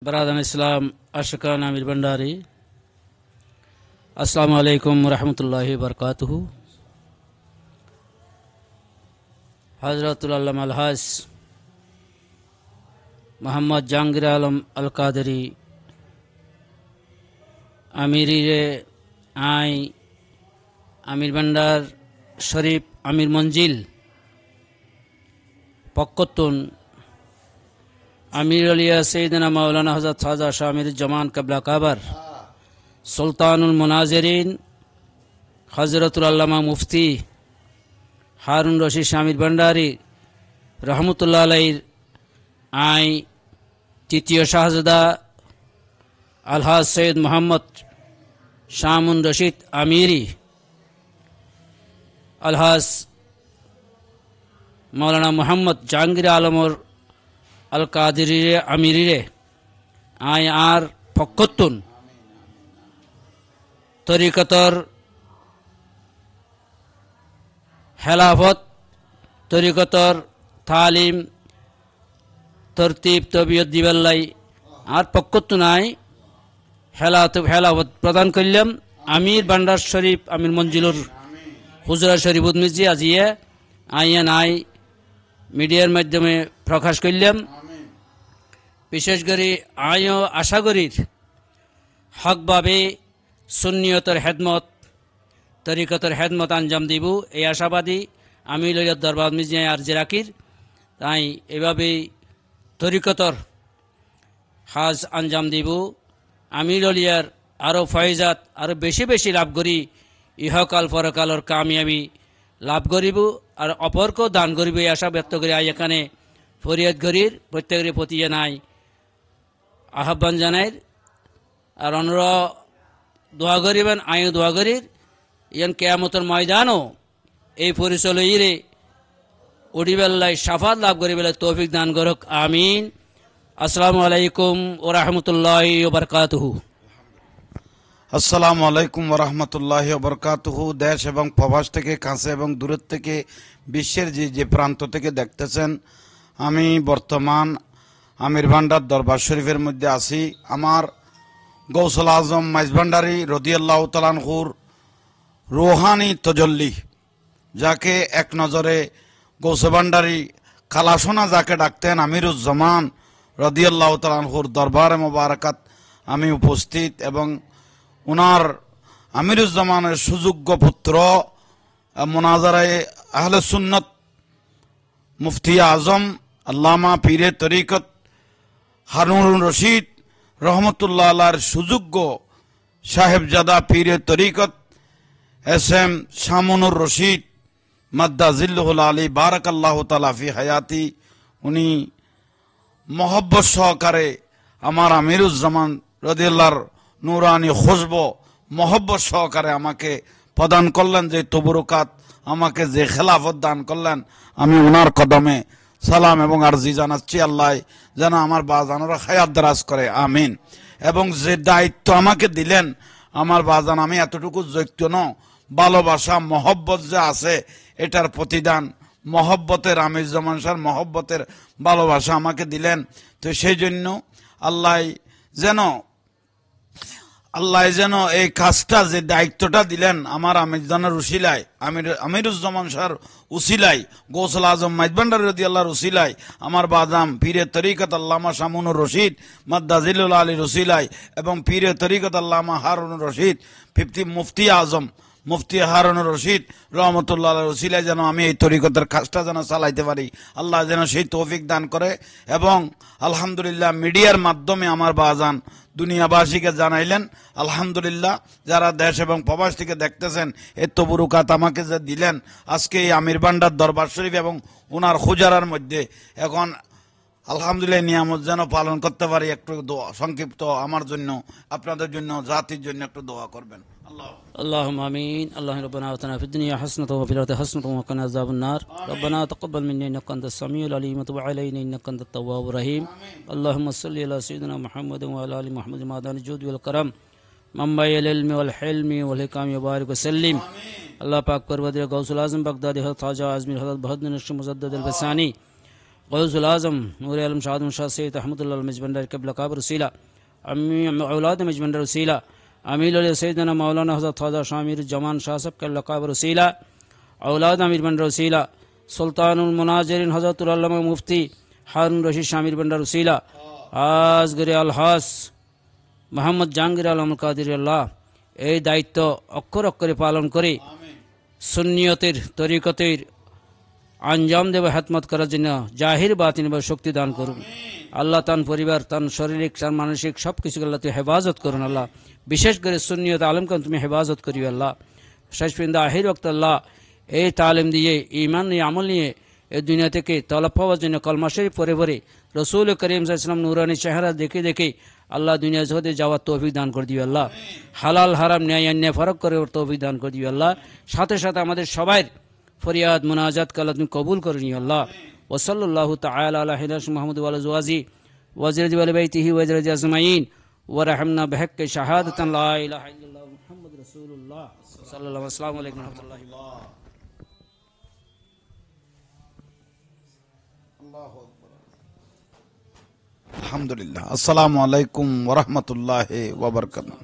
बरादर इस्लाम अशकान आमिर भंडारी अस्सलामु अलैकुम रहमतुल्लाहि वबरकातुहू। हज़रतुल अल्लामा अलहाज मोहम्मद जहांगीर आलम अल कादरी आमिरी रे आई आमिर भंडार शरीफ आमिर मंजिल पक्कतुन अमीर अलिया सैयदना मौलाना हज़रत ख्वाजा शामिर जमान कबला काबर सुल्तानुल मुनाज़िरीन हज़रतुल अल्लामा मुफ्ती हारून रशीद शामिर भंडारी रहमतुल्लाह अलैहिर आई तृतीय शाहजादा अलहाज सैयद मोहम्मद शामुन रशीद आमिरी अलहाज मौलाना मोहम्मद जहांगीर आलम और अल कादरी आमिरी रे आय आर फक्कतुन तरीकतर हेलाफत तरीकतर तालीम तरतीब तबियत दिबल्लाई आर फक्कतुन आय हेलाफत प्रदान करलाम आमिर भंडार शरीफ आमिर मंजिलुर हुजरा शरीफ उद्मिजी आजिए आयन आय मीडियार माध्यमे प्रकाश करलाम। विशेष करे आयो आशा करीर हक भावे सुन्नियतर हेदमत तरीकतर हेदमत आंजाम দিব এই আশাবাদী আমি লইয়া দরবার মিজিয়া আর জিরাকির তাই এভাবে তরিকতর হাজ আঞ্জাম দিব আমি লইয়ার আরো ফয়জাত আরো বেশি বেশি লাভ করি ইহকাল পরকালর কামিয়াবি লাভ করিব আর অপরকেও দান করিব এই আশা ব্যক্ত করে আই এখানে ফরিয়াদ করির প্রত্যেকের প্রতি জানাই আহ্বান জানাই আর অনরা দোয়া করিবেন আয়ু দোয়া করির ইয়ান কিয়ামতের ময়দানও এই পরিচলইরে উড়িবেল্লাই শাফাত লাভ করিবেলে তৌফিক দান করুক আমিন। আসসালামু আলাইকুম ওয়া রাহমাতুল্লাহি ওয়া বারাকাতুহু। আসসালামু আলাইকুম ওয়া রাহমাতুল্লাহি ওয়া বারাকাতুহু। দেশ এবং প্রবাস থেকে কাছে এবং দূরের থেকে বিশ্বের যে প্রান্ত থেকে দেখতেছেন, আমি বর্তমান আমির ভান্ডার দরবার শরীফের মধ্যে আছি। আমার গৌসুল আজম মাইজ ভান্ডারী রাদিয়াল্লাহু তাআলা আনহুর রুহানি তজল্লি, যাকে এক নজরে গৌসে ভান্ডারী খালাসোনা যাকে ডাকতেন আমিরুজ্জামান রাদিয়াল্লাহু তাআলা আনহুর দরবারে মোবারকাত আমি উপস্থিত এবং উনার আমিরুজ্জামানের সুযোগ্য পুত্র মুনাজারায়ে আহলে সুন্নত মুফতি আজম আল্লামা পীরে তরিকত হারুন রশিদ রহমতুল্লাহ আলার সুযোগ্য সাহেবজাদা পীরে তরিকত এস এম শামুনুর রশিদ মাদ্দাজিল্লুহুল আলী বারাকাল্লাহু তাআলা ফি হায়াতি, উনি মহব্বত সহকারে আমার আমিরুজ্জামান রাদিয়াল্লাহর নুরানি খুশবু মহব্বত সহকারে আমাকে প্রদান করলেন, যে তবরুকাত আমাকে যে খেলাফত দান করলেন, আমি ওনার কদমে সালাম এবং আরজি জানাচ্ছি। আল্লাহ যেন আমার বাজানোরা হায়াত দারাজ করে, আমিন। এবং যে দায়িত্ব আমাকে দিলেন আমার বাজান, আমি এতটুকু যোগ্য ন, ভালোবাসা মহব্বত যে আছে এটার প্রতিদান মহব্বতের আমিরুজ্জামান শাহর মহব্বতের ভালোবাসা আমাকে দিলেন। তো সেই জন্য আল্লাহ যেন এই কাজটা যে দায়িত্বটা দিলেন আমার আমিরজানের উসিলায় আমিরুজ্জামান শাহর উসিলায় গৌসুল আজম মাইজ ভান্ডারী রাদিয়াল্লাহু উসিলায় আমার বাদাম পীরে তরিকত আল্লামা শামুনুর রশিদ মাদ্দাজিল্লুল আলীর উসিলায় এবং পীরে তরিকত আল্লামা হারুনুর রশিদ মুফতি আজম মুফতি হারুনুর রশিদ রহমতুল্লাহ আলাইহির উসিলায় যেন আমি এই তরিকতের কাজটা যেন চালাইতে পারি, আল্লাহ যেন সেই তৌফিক দান করে। এবং আলহামদুলিল্লাহ মিডিয়ার মাধ্যমে আমার বাজান দুনিয়াবাসীকে জানাইলেন, আলহামদুলিল্লাহ যারা দেশ এবং প্রবাস থেকে দেখতেছেন এই তবরুকাত আমাকে যে দিলেন আজকে এই আমির ভান্ডার দরবার শরীফ এবং উনার খুজারার মধ্যে, এখন আলহামদুলিল্লাহ নিয়ামত যেন পালন করতে পারি। একটু দোয়া সংক্ষিপ্ত আমার জন্য আপনাদের জন্য জাতির জন্য একটু দোয়া করবেন। اللهم آمين. اللهم ربنا آتنا في الدنيا حسنة وفي الآخرة حسنة وقنا عذاب النار. ربنا تقبل منا إنك أنت السميع العليم وتب علينا إنك أنت التواب الرحيم. اللهم صل على سيدنا محمد وعلى آل محمد معدن الجود والكرم منبع العلم والحلم والحكام وبارك وسلم. الله پاک پروردگار غوث العظم بغدادی حضرت خواجہ اعظمی حضرت بہادر نقش مجدد البسانی गौसुल आजम नूर आलम शाह शाह सैयद अहमदुल्लाह मजबंडर क़िबला काबर वसीला अम्मी औलाद मजबंडर वसीला अमीर सैयदना मौलाना हज़रत ख्वाजा शामिर जमान शाह सब क़िबला काबर वसीला औलाद अमीर बंडर वसीला सुल्तानुल मुनाज़िरीन हज़रतुल अल्लामा मुफ्ती हारून रशीद शामिर बंडर वसीला आजगर अलहास মোহাম্মদ জাহাঙ্গীর আলম কাদের আল্লাহ এই দায়িত্ব অক্ষর অক্ষরে পালন করে সুন্নিয়তের তরিকতের আঞ্জাম দেব হাতমত করার জন্য জাহির বাতিন বা শক্তি দান করুন আল্লাহ তান পরিবার তান শারীরিক তান মানসিক সব কিছু আল্লাহ তুই হেফাজত করুন আল্লাহ বিশেষ করে সুন্নিয়ত আলমকে তুমি হেফাজত করিও আল্লাহ শেষপিন্দা আখির ওয়াক্ত আল্লাহ এই তালিম দিয়ে ঈমান নিয়ে আমল নিয়ে এই দুনিয়া থেকে তলব পাওয়ার জন্য কলমা শরীফ পড়ে পড়ে রসুল করিম সাল্লাল্লাহু আলাইহি ওয়াসাল্লাম নুরানি চেহারা দেখে দেখে আল্লাহ দুনিয়া জগতে যাওয়ার তৌফিক দান করে দিও আল্লাহ হালাল হারাম ন্যায় অন্যায় ফারাক করে তৌফিক দান করে দিও আল্লাহ সাথে সাথে আমাদের সবার ফরিয়াদ মুনাজাত আল্লাহ তুমি কবুল করে নিও আল্লাহ ওয়া সাল্লাল্লাহু তাআলা আলা হিলাস মুহাম্মদ ওয়া আলা জওয়াজি ওয়া যিরজি ওয়া বাইতিহি ওয়া যিরজি আজমাইন ওয়া রাহমনা বিহাক্কি শাহাদাতান লা ইলাহা ইল্লাল্লাহ মুহাম্মাদুর রাসূলুল্লাহ সাল্লাল্লাহু আসসালামু আলাইকুম ওয়া রাহমাতুল্লাহি আলহামদুলিল্লাহ। আসসালামু আলাইকুম ওয়া রাহমাতুল্লাহি ওয়া বারাকাতুহু।